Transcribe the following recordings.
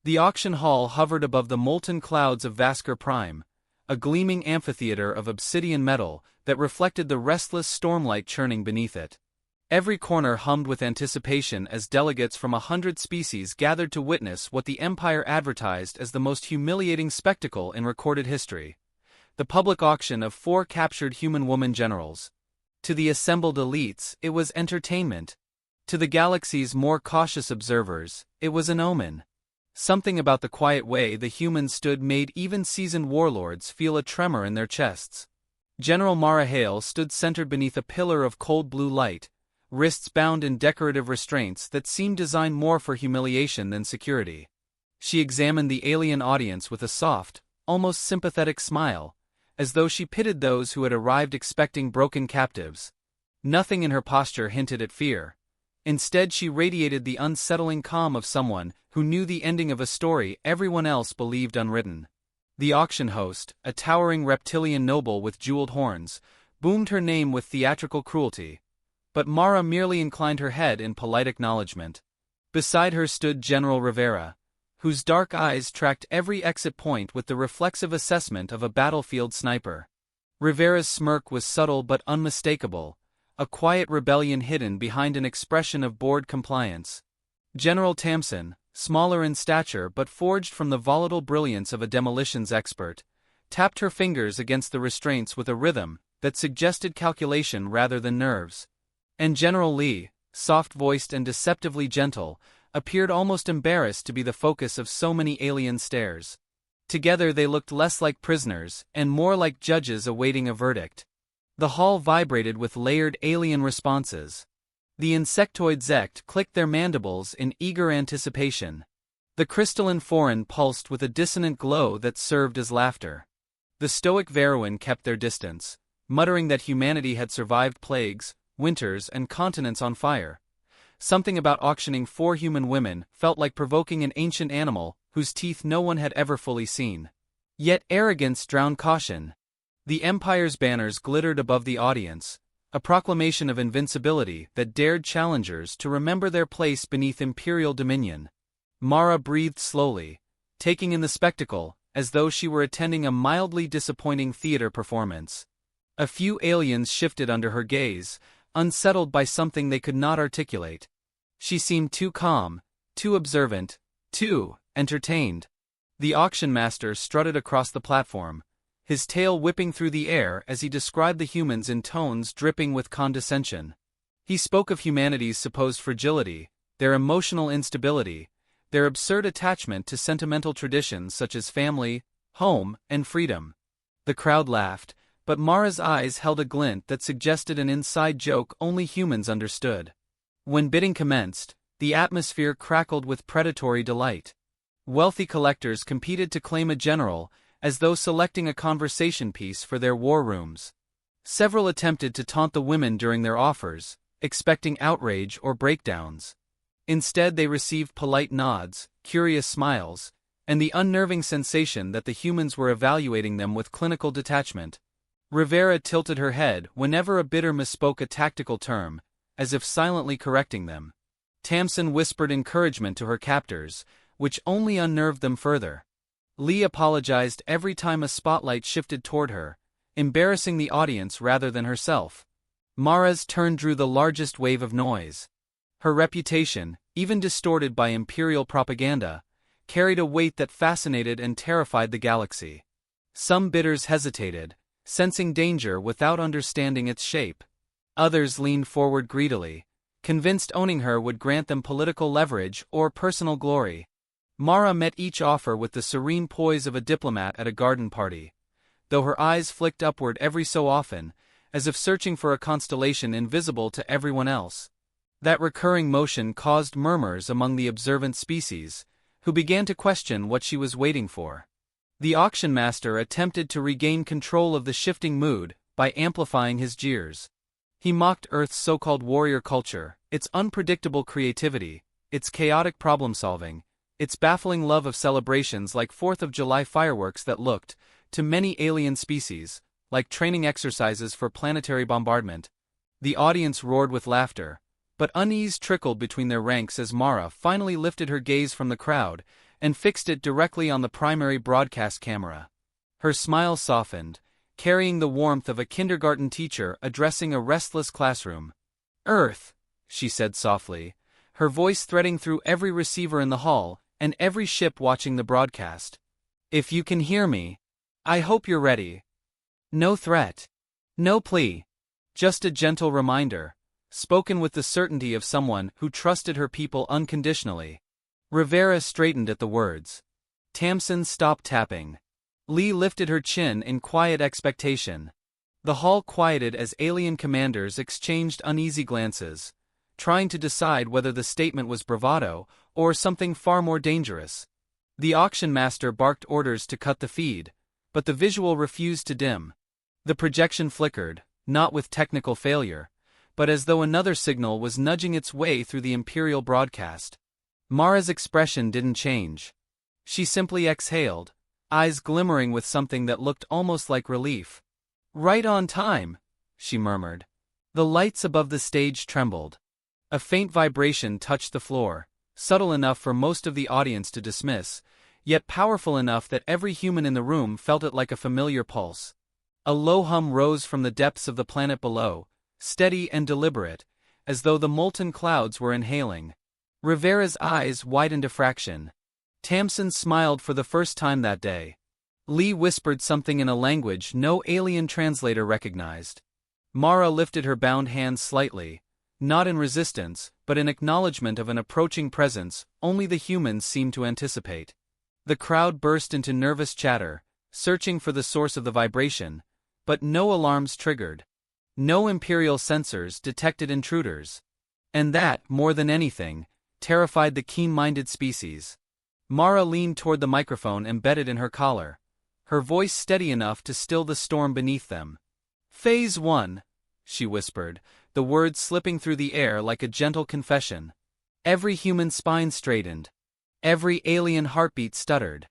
The auction hall hovered above the molten clouds of Vasker Prime, a gleaming amphitheater of obsidian metal that reflected the restless stormlight churning beneath it. Every corner hummed with anticipation as delegates from 100 species gathered to witness what the Empire advertised as the most humiliating spectacle in recorded history: the public auction of 4 captured human-woman generals. To the assembled elites, it was entertainment. To the galaxy's more cautious observers, it was an omen. Something about the quiet way the humans stood made even seasoned warlords feel a tremor in their chests. General Mara Hale stood centered beneath a pillar of cold blue light, wrists bound in decorative restraints that seemed designed more for humiliation than security. She examined the alien audience with a soft, almost sympathetic smile, as though she pitied those who had arrived expecting broken captives. Nothing in her posture hinted at fear. Instead, she radiated the unsettling calm of someone who knew the ending of a story everyone else believed unwritten. The auction host, a towering reptilian noble with jeweled horns, boomed her name with theatrical cruelty, but Mara merely inclined her head in polite acknowledgement. Beside her stood General Rivera, whose dark eyes tracked every exit point with the reflexive assessment of a battlefield sniper. Rivera's smirk was subtle but unmistakable, a quiet rebellion hidden behind an expression of bored compliance. General Tamsin, smaller in stature but forged from the volatile brilliance of a demolitions expert, tapped her fingers against the restraints with a rhythm that suggested calculation rather than nerves. And General Lee, soft-voiced and deceptively gentle, appeared almost embarrassed to be the focus of so many alien stares. Together they looked less like prisoners and more like judges awaiting a verdict. The hall vibrated with layered alien responses. The insectoid Zect clicked their mandibles in eager anticipation. The crystalline foreign pulsed with a dissonant glow that served as laughter. The stoic Veruin kept their distance, muttering that humanity had survived plagues, winters, and continents on fire. Something about auctioning 4 human women felt like provoking an ancient animal whose teeth no one had ever fully seen. Yet arrogance drowned caution. The Empire's banners glittered above the audience, a proclamation of invincibility that dared challengers to remember their place beneath imperial dominion. Mara breathed slowly, taking in the spectacle as though she were attending a mildly disappointing theater performance. A few aliens shifted under her gaze, unsettled by something they could not articulate. She seemed too calm, too observant, too entertained. The auction master strutted across the platform, his tail whipping through the air as he described the humans in tones dripping with condescension. He spoke of humanity's supposed fragility, their emotional instability, their absurd attachment to sentimental traditions such as family, home, and freedom. The crowd laughed, but Mara's eyes held a glint that suggested an inside joke only humans understood. When bidding commenced, the atmosphere crackled with predatory delight. Wealthy collectors competed to claim a general, as though selecting a conversation piece for their war rooms. Several attempted to taunt the women during their offers, expecting outrage or breakdowns. Instead, they received polite nods, curious smiles, and the unnerving sensation that the humans were evaluating them with clinical detachment. Rivera tilted her head whenever a bidder misspoke a tactical term, as if silently correcting them. Tamsin whispered encouragement to her captors, which only unnerved them further. Lee apologized every time a spotlight shifted toward her, embarrassing the audience rather than herself. Mara's turn drew the largest wave of noise. Her reputation, even distorted by imperial propaganda, carried a weight that fascinated and terrified the galaxy. Some bidders hesitated, sensing danger without understanding its shape. Others leaned forward greedily, convinced owning her would grant them political leverage or personal glory. Mara met each offer with the serene poise of a diplomat at a garden party, though her eyes flicked upward every so often, as if searching for a constellation invisible to everyone else. That recurring motion caused murmurs among the observant species, who began to question what she was waiting for. The auction master attempted to regain control of the shifting mood by amplifying his jeers. He mocked Earth's so-called warrior culture, its unpredictable creativity, its chaotic problem-solving, its baffling love of celebrations like 4th of July fireworks that looked, to many alien species, like training exercises for planetary bombardment. The audience roared with laughter, but unease trickled between their ranks as Mara finally lifted her gaze from the crowd and fixed it directly on the primary broadcast camera. Her smile softened, carrying the warmth of a kindergarten teacher addressing a restless classroom. "Earth," she said softly, her voice threading through every receiver in the hall and every ship watching the broadcast. "If you can hear me, I hope you're ready." No threat. No plea. Just a gentle reminder, spoken with the certainty of someone who trusted her people unconditionally. Rivera straightened at the words. Tamsin stopped tapping. Lee lifted her chin in quiet expectation. The hall quieted as alien commanders exchanged uneasy glances, trying to decide whether the statement was bravado or something far more dangerous. The auction master barked orders to cut the feed, but the visual refused to dim. The projection flickered, not with technical failure, but as though another signal was nudging its way through the Imperial broadcast. Mara's expression didn't change. She simply exhaled, eyes glimmering with something that looked almost like relief. "Right on time," she murmured. The lights above the stage trembled. A faint vibration touched the floor, subtle enough for most of the audience to dismiss, yet powerful enough that every human in the room felt it like a familiar pulse. A low hum rose from the depths of the planet below, steady and deliberate, as though the molten clouds were inhaling. Rivera's eyes widened a fraction. Tamsin smiled for the first time that day. Lee whispered something in a language no alien translator recognized. Mara lifted her bound hands slightly, not in resistance, but in acknowledgement of an approaching presence only the humans seemed to anticipate. The crowd burst into nervous chatter, searching for the source of the vibration, but no alarms triggered. No Imperial sensors detected intruders. And that, more than anything, terrified the keen-minded species. Mara leaned toward the microphone embedded in her collar, her voice steady enough to still the storm beneath them. "Phase 1, she whispered, the words slipping through the air like a gentle confession. Every human spine straightened. Every alien heartbeat stuttered.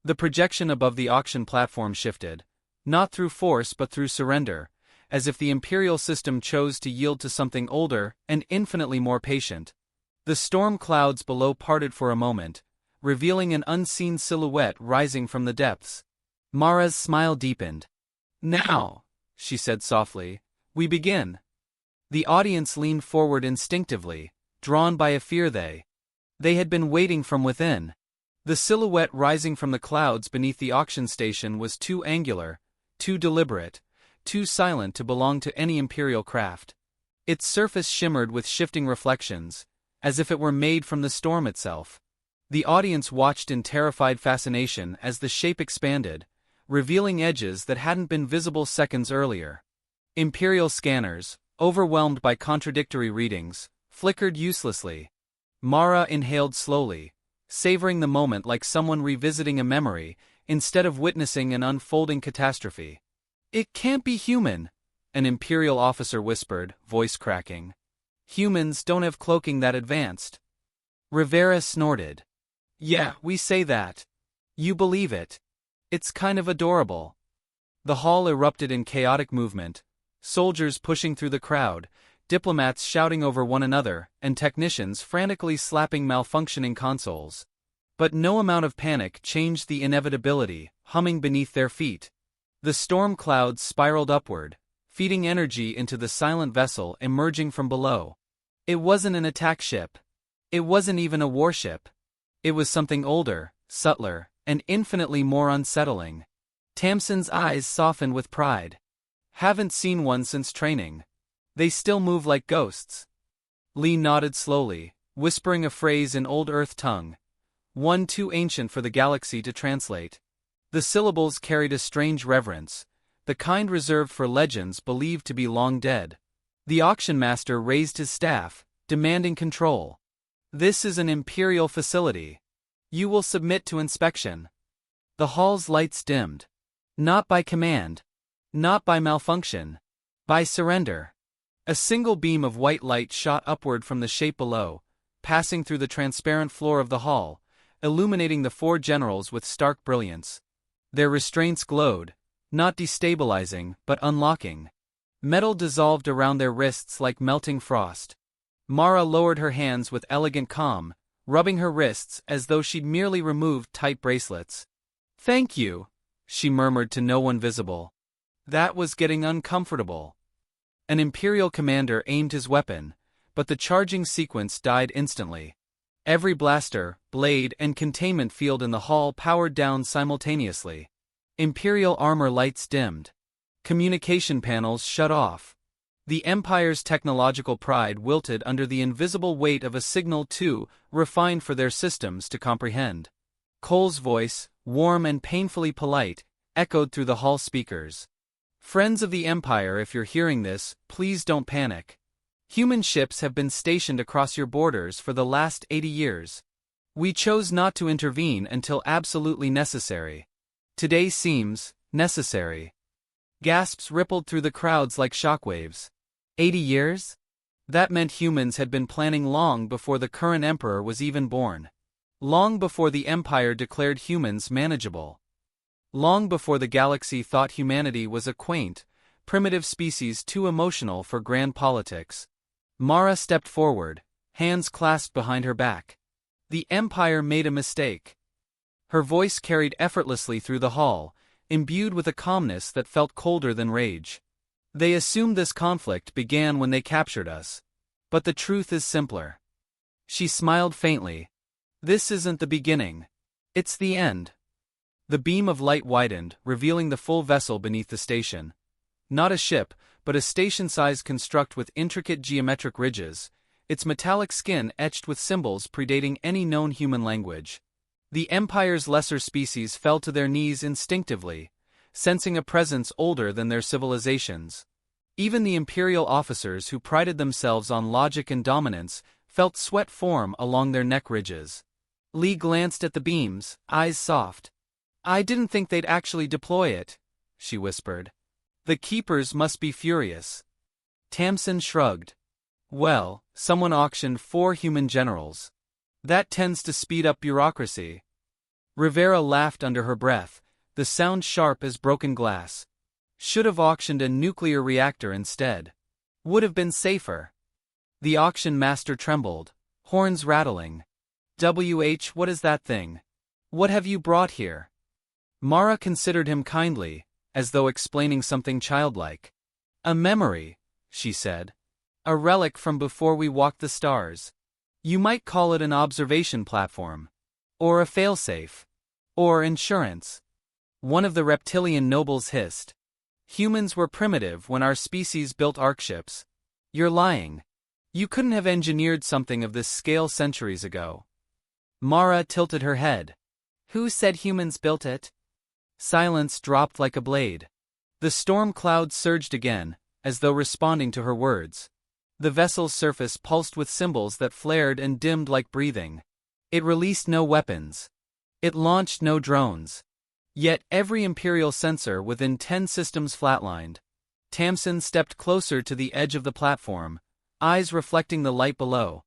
The projection above the auction platform shifted, not through force but through surrender, as if the Imperial system chose to yield to something older and infinitely more patient. The storm clouds below parted for a moment, revealing an unseen silhouette rising from the depths. Mara's smile deepened. "Now," she said softly, "we begin." The audience leaned forward instinctively, drawn by a fear they had been waiting from within. The silhouette rising from the clouds beneath the auction station was too angular, too deliberate, too silent to belong to any Imperial craft. Its surface shimmered with shifting reflections, as if it were made from the storm itself. The audience watched in terrified fascination as the shape expanded, revealing edges that hadn't been visible seconds earlier. Imperial scanners, overwhelmed by contradictory readings, flickered uselessly. Mara inhaled slowly, savoring the moment like someone revisiting a memory, instead of witnessing an unfolding catastrophe. "It can't be human," an Imperial officer whispered, voice cracking. "Humans don't have cloaking that advanced." Rivera snorted. "Yeah, we say that. You believe it. It's kind of adorable." The hall erupted in chaotic movement, soldiers pushing through the crowd, diplomats shouting over one another, and technicians frantically slapping malfunctioning consoles. But no amount of panic changed the inevitability, humming beneath their feet. The storm clouds spiraled upward, feeding energy into the silent vessel emerging from below. It wasn't an attack ship. It wasn't even a warship. It was something older, subtler, and infinitely more unsettling. Tamsin's eyes softened with pride. "Haven't seen one since training. They still move like ghosts." Lee nodded slowly, whispering a phrase in Old Earth tongue, one too ancient for the galaxy to translate. The syllables carried a strange reverence, the kind reserved for legends believed to be long dead. The auction master raised his staff, demanding control. "This is an Imperial facility. You will submit to inspection." The hall's lights dimmed. Not by command. Not by malfunction. By surrender. A single beam of white light shot upward from the shape below, passing through the transparent floor of the hall, illuminating the four generals with stark brilliance. Their restraints glowed, not destabilizing, but unlocking. Metal dissolved around their wrists like melting frost. Mara lowered her hands with elegant calm, rubbing her wrists as though she'd merely removed tight bracelets. "Thank you," she murmured to no one visible. That was getting uncomfortable. An Imperial commander aimed his weapon, but the charging sequence died instantly. Every blaster, blade, and containment field in the hall powered down simultaneously. Imperial armor lights dimmed. Communication panels shut off. The Empire's technological pride wilted under the invisible weight of a signal too refined for their systems to comprehend. Cole's voice, warm and painfully polite, echoed through the hall speakers. "Friends of the Empire, if you're hearing this, please don't panic. Human ships have been stationed across your borders for the last 80 years. We chose not to intervene until absolutely necessary. Today seems necessary." Gasps rippled through the crowds like shockwaves. 80 years? That meant humans had been planning long before the current emperor was even born. Long before the Empire declared humans manageable. Long before the galaxy thought humanity was a quaint, primitive species too emotional for grand politics. Mara stepped forward, hands clasped behind her back. The Empire made a mistake. Her voice carried effortlessly through the hall, imbued with a calmness that felt colder than rage. "They assumed this conflict began when they captured us. But the truth is simpler." She smiled faintly. "This isn't the beginning. It's the end." The beam of light widened, revealing the full vessel beneath the station. Not a ship, but a station-sized construct with intricate geometric ridges, its metallic skin etched with symbols predating any known human language. The Empire's lesser species fell to their knees instinctively, sensing a presence older than their civilizations. Even the Imperial officers who prided themselves on logic and dominance felt sweat form along their neck ridges. Lee glanced at the beams, eyes soft. "I didn't think they'd actually deploy it," she whispered. "The Keepers must be furious." Tamsin shrugged. "Well, someone auctioned 4 human generals. That tends to speed up bureaucracy." Rivera laughed under her breath, the sound sharp as broken glass. "Should have auctioned a nuclear reactor instead. Would have been safer." The auction master trembled, horns rattling. What is that thing? What have you brought here?" Mara considered him kindly, as though explaining something childlike. "A memory," she said. "A relic from before we walked the stars. You might call it an observation platform. Or a failsafe. Or insurance." One of the reptilian nobles hissed. "Humans were primitive when our species built arcships. You're lying. You couldn't have engineered something of this scale centuries ago." Mara tilted her head. "Who said humans built it?" Silence dropped like a blade. The storm cloud surged again, as though responding to her words. The vessel's surface pulsed with symbols that flared and dimmed like breathing. It released no weapons. It launched no drones. Yet every Imperial sensor within 10 systems flatlined. Tamsin stepped closer to the edge of the platform, eyes reflecting the light below.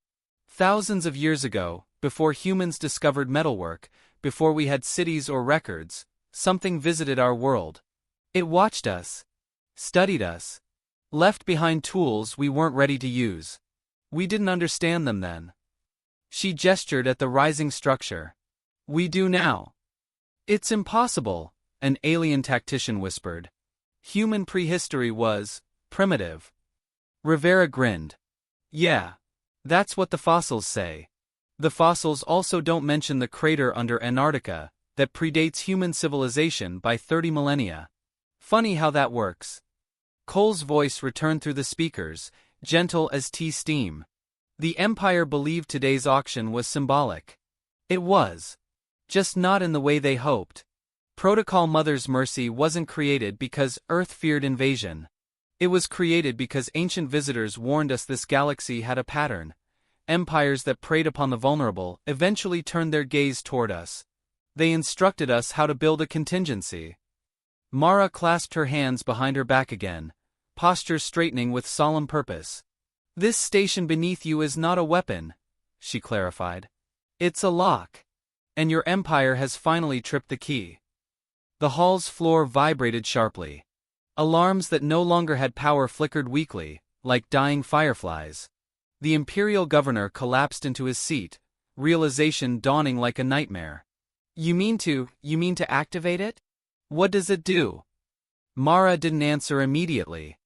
"Thousands of years ago, before humans discovered metalwork, before we had cities or records, something visited our world. It watched us. Studied us. Left behind tools we weren't ready to use. We didn't understand them then." She gestured at the rising structure. "We do now." "It's impossible," an alien tactician whispered. "Human prehistory was primitive." Rivera grinned. "Yeah. That's what the fossils say. The fossils also don't mention the crater under Antarctica that predates human civilization by 30 millennia. Funny how that works." Cole's voice returned through the speakers, gentle as tea steam. "The Empire believed today's auction was symbolic. It was. Just not in the way they hoped. Protocol Mother's Mercy wasn't created because Earth feared invasion. It was created because ancient visitors warned us this galaxy had a pattern. Empires that preyed upon the vulnerable eventually turned their gaze toward us. They instructed us how to build a contingency." Mara clasped her hands behind her back again, posture straightening with solemn purpose. "This station beneath you is not a weapon," she clarified. "It's a lock. And your empire has finally tripped the key." The hall's floor vibrated sharply. Alarms that no longer had power flickered weakly, like dying fireflies. The Imperial governor collapsed into his seat, realization dawning like a nightmare. You mean to activate it? What does it do? Mara didn't answer immediately.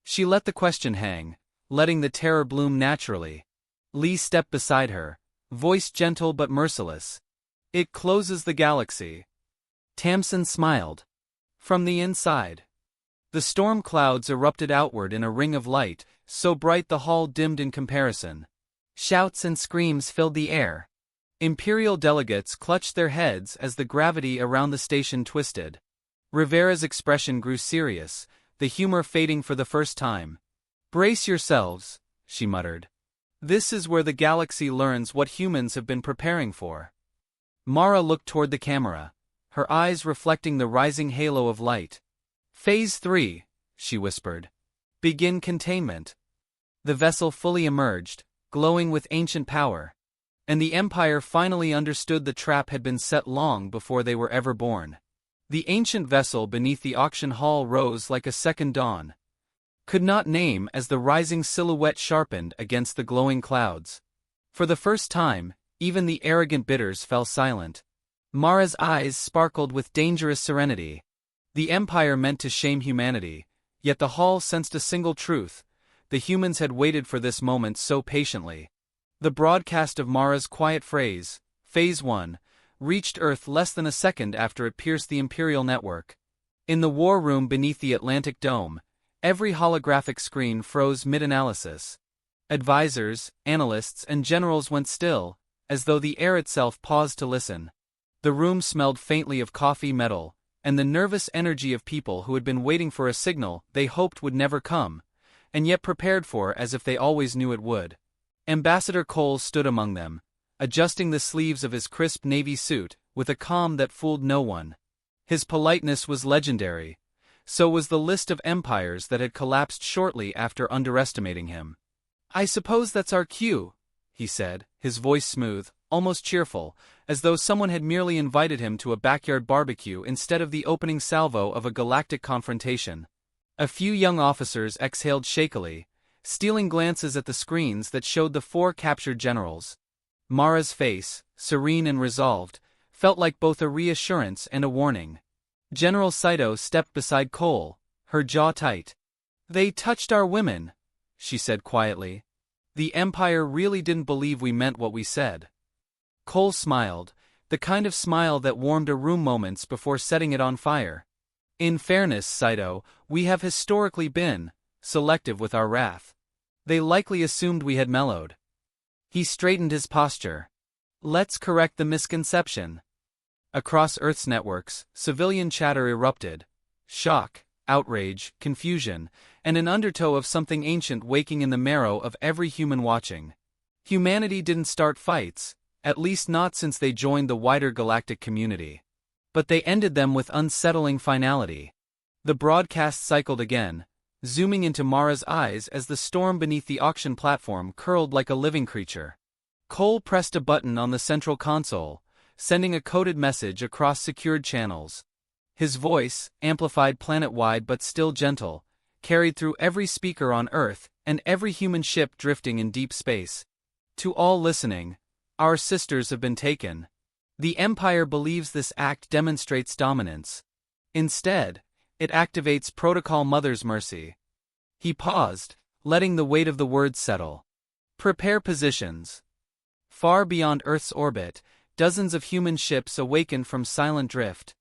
She let the question hang, letting the terror bloom naturally. Lee stepped beside her, voice gentle but merciless. It closes the galaxy. Tamsin smiled. From the inside. The storm clouds erupted outward in a ring of light, so bright the hall dimmed in comparison. Shouts and screams filled the air. Imperial delegates clutched their heads as the gravity around the station twisted. Rivera's expression grew serious, the humor fading for the first time. "Brace yourselves," she muttered. "This is where the galaxy learns what humans have been preparing for." Mara looked toward the camera, her eyes reflecting the rising halo of light. "Phase 3, she whispered. "Begin containment." The vessel fully emerged, glowing with ancient power. And the Empire finally understood the trap had been set long before they were ever born. The ancient vessel beneath the auction hall rose like a second dawn. Could not name as the rising silhouette sharpened against the glowing clouds. For the first time, even the arrogant bidders fell silent. Mara's eyes sparkled with dangerous serenity. The Empire meant to shame humanity, yet the hall sensed a single truth: the humans had waited for this moment so patiently. The broadcast of Mara's quiet phrase, Phase 1, reached Earth less than a second after it pierced the Imperial network. In the war room beneath the Atlantic Dome, every holographic screen froze mid-analysis. Advisors, analysts, and generals went still, as though the air itself paused to listen. The room smelled faintly of coffee metal, and the nervous energy of people who had been waiting for a signal they hoped would never come, and yet prepared for as if they always knew it would. Ambassador Cole stood among them, adjusting the sleeves of his crisp navy suit, with a calm that fooled no one. His politeness was legendary. So was the list of empires that had collapsed shortly after underestimating him. "I suppose that's our cue," he said, his voice smooth, almost cheerful, as though someone had merely invited him to a backyard barbecue instead of the opening salvo of a galactic confrontation. A few young officers exhaled shakily, stealing glances at the screens that showed the 4 captured generals. Mara's face, serene and resolved, felt like both a reassurance and a warning. General Saito stepped beside Cole, her jaw tight. "They touched our women," she said quietly. "The Empire really didn't believe we meant what we said." Cole smiled, the kind of smile that warmed a room moments before setting it on fire. "In fairness, Saito, we have historically been selective with our wrath. They likely assumed we had mellowed." He straightened his posture. "Let's correct the misconception." Across Earth's networks, civilian chatter erupted. Shock, outrage, confusion, and an undertow of something ancient waking in the marrow of every human watching. Humanity didn't start fights, at least not since they joined the wider galactic community. But they ended them with unsettling finality. The broadcast cycled again, zooming into Mara's eyes as the storm beneath the auction platform curled like a living creature. Cole pressed a button on the central console, sending a coded message across secured channels. His voice, amplified planet-wide but still gentle, carried through every speaker on Earth and every human ship drifting in deep space. "To all listening, our sisters have been taken. The Empire believes this act demonstrates dominance. Instead, it activates Protocol Mother's Mercy." He paused, letting the weight of the words settle. "Prepare positions." Far beyond Earth's orbit, dozens of human ships awakened from silent drift.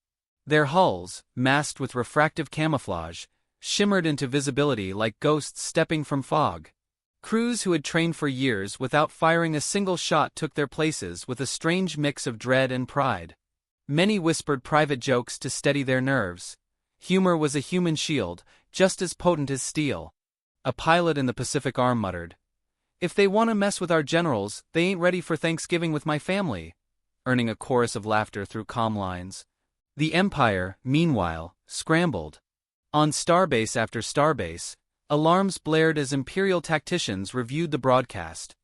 Their hulls, masked with refractive camouflage, shimmered into visibility like ghosts stepping from fog. Crews who had trained for years without firing a single shot took their places with a strange mix of dread and pride. Many whispered private jokes to steady their nerves. Humor was a human shield, just as potent as steel. A pilot in the Pacific Arm muttered, "If they want to mess with our generals, they ain't ready for Thanksgiving with my family," earning a chorus of laughter through comm lines. The Empire, meanwhile, scrambled. On starbase after starbase, alarms blared as Imperial tacticians reviewed the broadcast.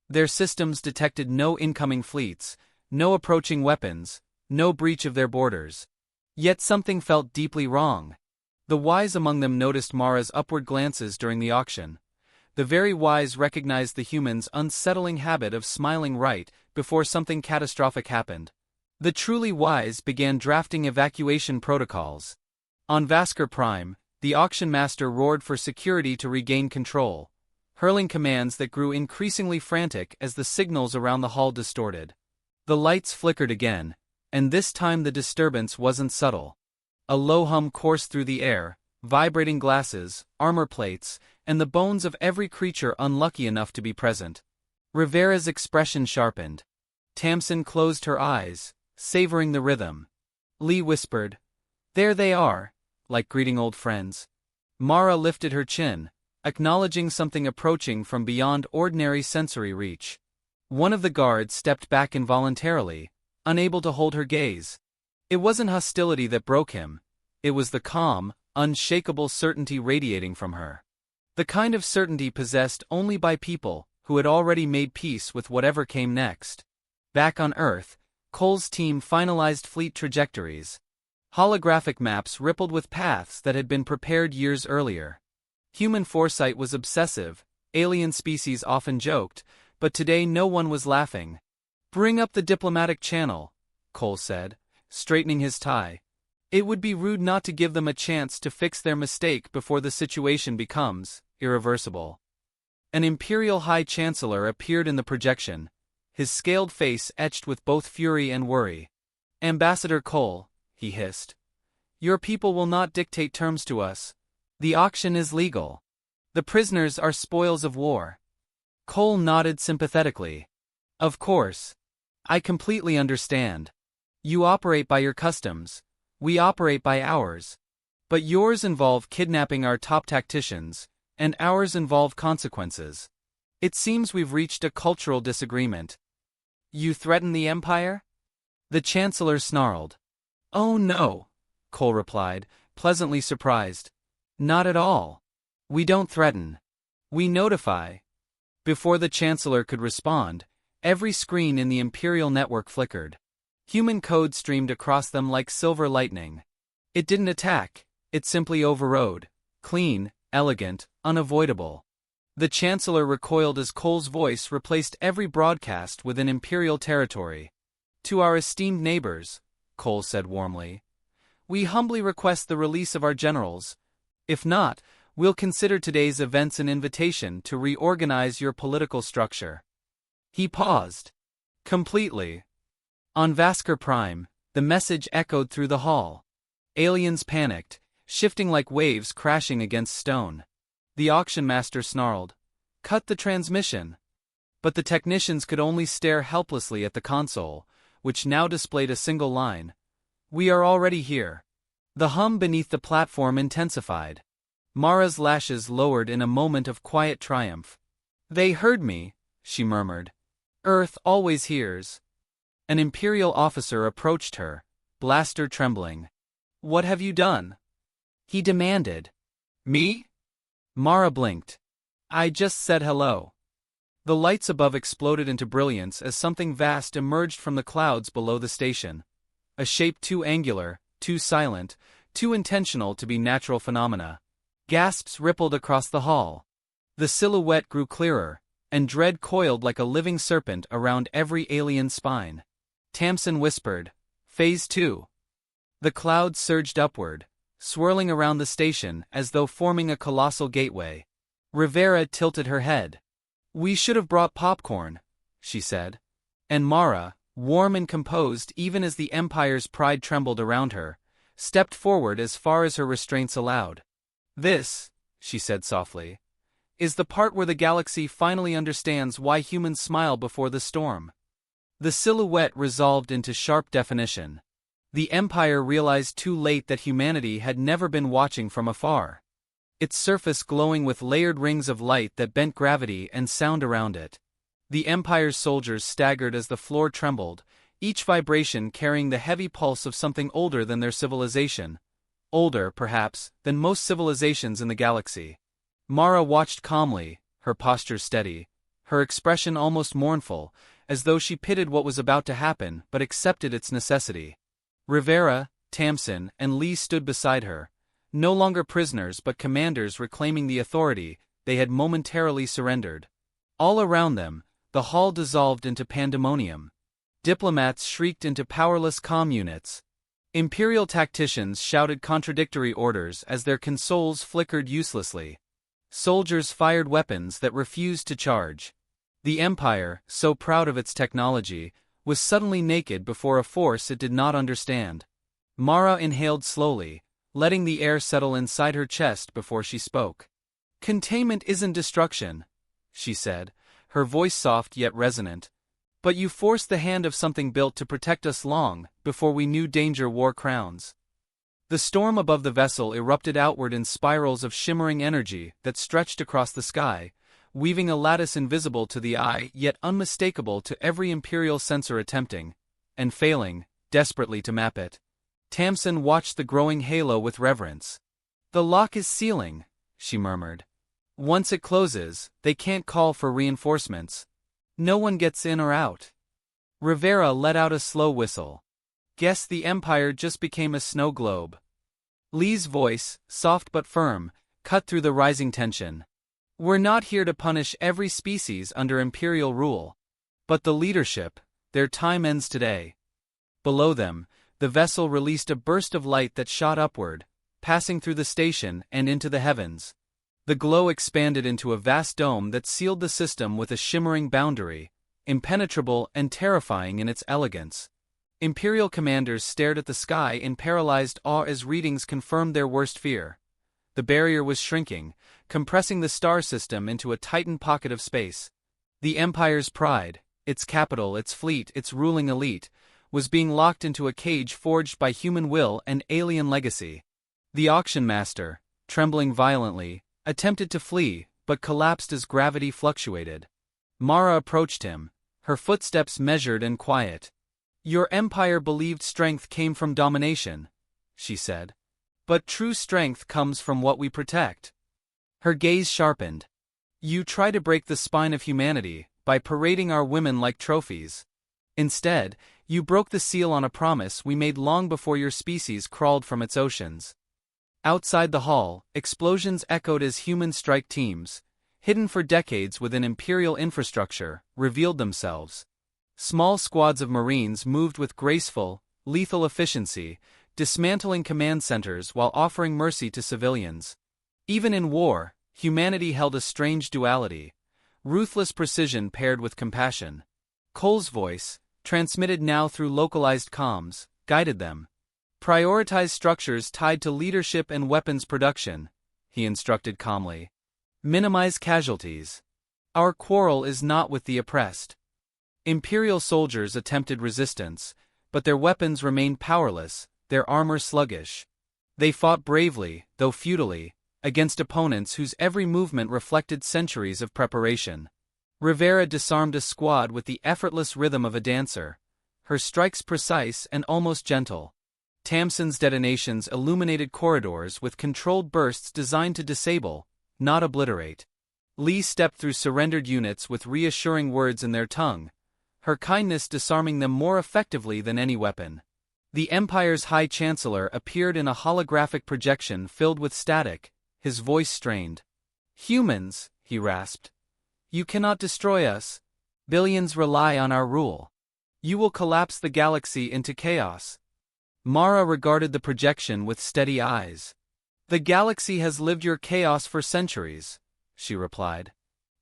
Their systems detected no incoming fleets, no approaching weapons, no breach of their borders. Yet something felt deeply wrong. The wise among them noticed Mara's upward glances during the auction. The very wise recognized the humans' unsettling habit of smiling right before something catastrophic happened. The truly wise began drafting evacuation protocols. On Vasker Prime, the auction master roared for security to regain control, hurling commands that grew increasingly frantic as the signals around the hall distorted. The lights flickered again, and this time the disturbance wasn't subtle. A low hum coursed through the air, vibrating glasses, armor plates, and the bones of every creature unlucky enough to be present. Rivera's expression sharpened. Tamsin closed her eyes, savoring the rhythm. Lee whispered, "There they are," like greeting old friends. Mara lifted her chin, acknowledging something approaching from beyond ordinary sensory reach. One of the guards stepped back involuntarily, unable to hold her gaze. It wasn't hostility that broke him. It was the calm, unshakable certainty radiating from her. The kind of certainty possessed only by people who had already made peace with whatever came next. Back on Earth, Cole's team finalized fleet trajectories. Holographic maps rippled with paths that had been prepared years earlier. Human foresight was obsessive, alien species often joked, but today no one was laughing. "Bring up the diplomatic channel," Cole said, straightening his tie. "It would be rude not to give them a chance to fix their mistake before the situation becomes irreversible." An Imperial High Chancellor appeared in the projection, his scaled face etched with both fury and worry. "Ambassador Cole," he hissed, "your people will not dictate terms to us. The auction is legal. The prisoners are spoils of war." Cole nodded sympathetically. "Of course. I completely understand. You operate by your customs. We operate by ours. But yours involve kidnapping our top tacticians, and ours involve consequences. It seems we've reached a cultural disagreement." "You threaten the Empire?" The Chancellor snarled. "Oh no," Cole replied, pleasantly surprised. "Not at all. We don't threaten. We notify." Before the Chancellor could respond, every screen in the Imperial network flickered. Human code streamed across them like silver lightning. It didn't attack, it simply overrode. Clean, elegant, unavoidable. The Chancellor recoiled as Cole's voice replaced every broadcast within Imperial territory. "To our esteemed neighbors," Cole said warmly, "we humbly request the release of our generals. If not, we'll consider today's events an invitation to reorganize your political structure." He paused. Completely. On Vasker Prime, the message echoed through the hall. Aliens panicked, shifting like waves crashing against stone. The auction master snarled, "Cut the transmission." But the technicians could only stare helplessly at the console, which now displayed a single line. "We are already here." The hum beneath the platform intensified. Mara's lashes lowered in a moment of quiet triumph. "They heard me," she murmured. "Earth always hears." An Imperial officer approached her, blaster trembling. "What have you done?" he demanded. "Me?" Mara blinked. "I just said hello." The lights above exploded into brilliance as something vast emerged from the clouds below the station. A shape too angular, too silent, too intentional to be natural phenomena. Gasps rippled across the hall. The silhouette grew clearer, and dread coiled like a living serpent around every alien spine. Tamsin whispered, "Phase 2." The clouds surged upward, swirling around the station as though forming a colossal gateway. Rivera tilted her head. "We should have brought popcorn," she said. And Mara, warm and composed even as the Empire's pride trembled around her, stepped forward as far as her restraints allowed. "This," she said softly, "is the part where the galaxy finally understands why humans smile before the storm." The silhouette resolved into sharp definition. The Empire realized too late that humanity had never been watching from afar. Its surface glowing with layered rings of light that bent gravity and sound around it. The Empire's soldiers staggered as the floor trembled, each vibration carrying the heavy pulse of something older than their civilization. Older, perhaps, than most civilizations in the galaxy. Mara watched calmly, her posture steady, her expression almost mournful, as though she pitied what was about to happen but accepted its necessity. Rivera, Tamsin, and Lee stood beside her, no longer prisoners but commanders reclaiming the authority they had momentarily surrendered. All around them, the hall dissolved into pandemonium. Diplomats shrieked into powerless comm units. Imperial tacticians shouted contradictory orders as their consoles flickered uselessly. Soldiers fired weapons that refused to charge. The Empire, so proud of its technology, was suddenly naked before a force it did not understand. Mara inhaled slowly, letting the air settle inside her chest before she spoke. "Containment isn't destruction," she said, her voice soft yet resonant. "But you forced the hand of something built to protect us long before we knew danger wore crowns." The storm above the vessel erupted outward in spirals of shimmering energy that stretched across the sky, weaving a lattice invisible to the eye yet unmistakable to every Imperial sensor attempting, and failing, desperately to map it. Tamsin watched the growing halo with reverence. "The lock is sealing," she murmured. "Once it closes, they can't call for reinforcements. No one gets in or out." Rivera let out a slow whistle. "Guess the Empire just became a snow globe." Lee's voice, soft but firm, cut through the rising tension. "We're not here to punish every species under Imperial rule. But the leadership, their time ends today." Below them, the vessel released a burst of light that shot upward, passing through the station and into the heavens. The glow expanded into a vast dome that sealed the system with a shimmering boundary, impenetrable and terrifying in its elegance. Imperial commanders stared at the sky in paralyzed awe as readings confirmed their worst fear. The barrier was shrinking, compressing the star system into a tightened pocket of space. The Empire's pride, its capital, its fleet, its ruling elite, was being locked into a cage forged by human will and alien legacy. The auction master, trembling violently, attempted to flee, but collapsed as gravity fluctuated. Mara approached him, her footsteps measured and quiet. "Your empire believed strength came from domination," she said. "But true strength comes from what we protect." Her gaze sharpened. "You try to break the spine of humanity by parading our women like trophies. Instead, you broke the seal on a promise we made long before your species crawled from its oceans." Outside the hall, explosions echoed as human strike teams, hidden for decades within Imperial infrastructure, revealed themselves. Small squads of Marines moved with graceful, lethal efficiency, dismantling command centers while offering mercy to civilians. Even in war, humanity held a strange duality: ruthless precision paired with compassion. Cole's voice, transmitted now through localized comms, guided them. "Prioritize structures tied to leadership and weapons production," he instructed calmly. "Minimize casualties. Our quarrel is not with the oppressed." Imperial soldiers attempted resistance, but their weapons remained powerless, their armor sluggish. They fought bravely, though futilely, against opponents whose every movement reflected centuries of preparation. Rivera disarmed a squad with the effortless rhythm of a dancer, her strikes precise and almost gentle. Tamsin's detonations illuminated corridors with controlled bursts designed to disable, not obliterate. Lee stepped through surrendered units with reassuring words in their tongue, her kindness disarming them more effectively than any weapon. The Empire's High Chancellor appeared in a holographic projection filled with static, his voice strained. "Humans," he rasped. "You cannot destroy us. Billions rely on our rule. You will collapse the galaxy into chaos." Mara regarded the projection with steady eyes. "The galaxy has lived your chaos for centuries," she replied.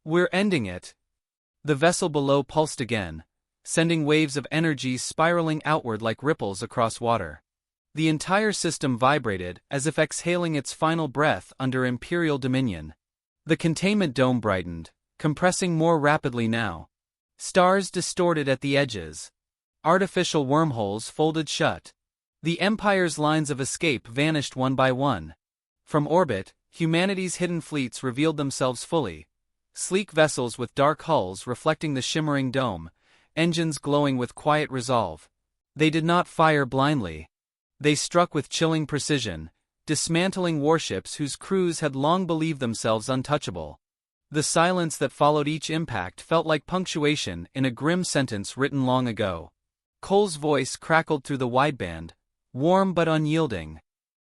"We're ending it." The vessel below pulsed again, sending waves of energy spiraling outward like ripples across water. The entire system vibrated as if exhaling its final breath under Imperial dominion. The containment dome brightened, compressing more rapidly now. Stars distorted at the edges. Artificial wormholes folded shut. The Empire's lines of escape vanished one by one. From orbit, humanity's hidden fleets revealed themselves fully. Sleek vessels with dark hulls reflecting the shimmering dome, engines glowing with quiet resolve. They did not fire blindly. They struck with chilling precision, dismantling warships whose crews had long believed themselves untouchable. The silence that followed each impact felt like punctuation in a grim sentence written long ago. Cole's voice crackled through the wideband, warm but unyielding.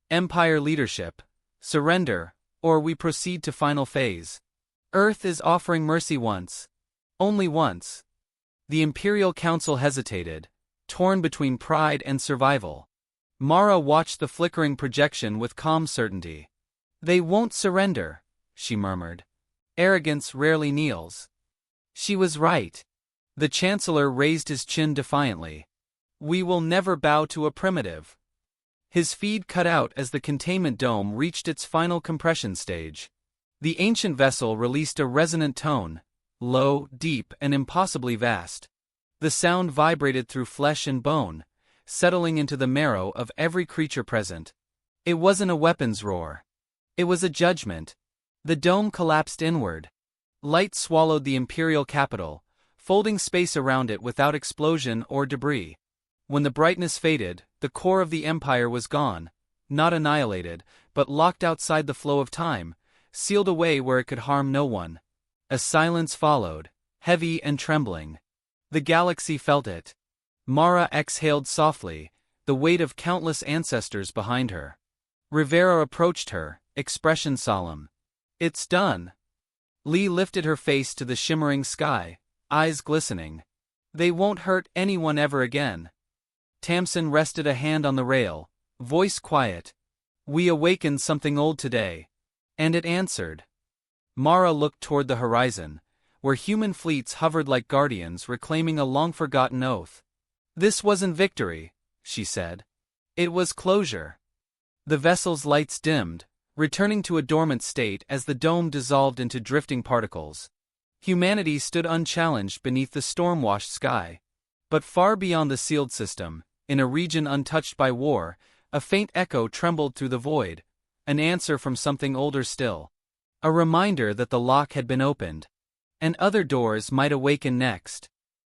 "Empire leadership. Surrender, or we proceed to final phase. Earth is offering mercy once. Only once. The Imperial Council hesitated, torn between pride and survival. Mara watched the flickering projection with calm certainty. "They won't surrender," she murmured. "Arrogance rarely kneels." She was right. The Chancellor raised his chin defiantly. "We will never bow to a primitive." His feed cut out as the containment dome reached its final compression stage. The ancient vessel released a resonant tone, low, deep, and impossibly vast. The sound vibrated through flesh and bone, settling into the marrow of every creature present. It wasn't a weapon's roar. It was a judgment. The dome collapsed inward. Light swallowed the Imperial capital, folding space around it without explosion or debris. When the brightness faded, the core of the Empire was gone, not annihilated, but locked outside the flow of time, sealed away where it could harm no one. A silence followed, heavy and trembling. The galaxy felt it. Mara exhaled softly, the weight of countless ancestors behind her. Rivera approached her, expression solemn. "It's done." Lee lifted her face to the shimmering sky, eyes glistening. "They won't hurt anyone ever again." Tamsin rested a hand on the rail, voice quiet. "We awakened something old today." And it answered. Mara looked toward the horizon, where human fleets hovered like guardians reclaiming a long-forgotten oath. "This wasn't victory," she said. "It was closure." The vessel's lights dimmed, returning to a dormant state as the dome dissolved into drifting particles. Humanity stood unchallenged beneath the storm-washed sky. But far beyond the sealed system, in a region untouched by war, a faint echo trembled through the void, an answer from something older still. A reminder that the lock had been opened. And other doors might awaken next.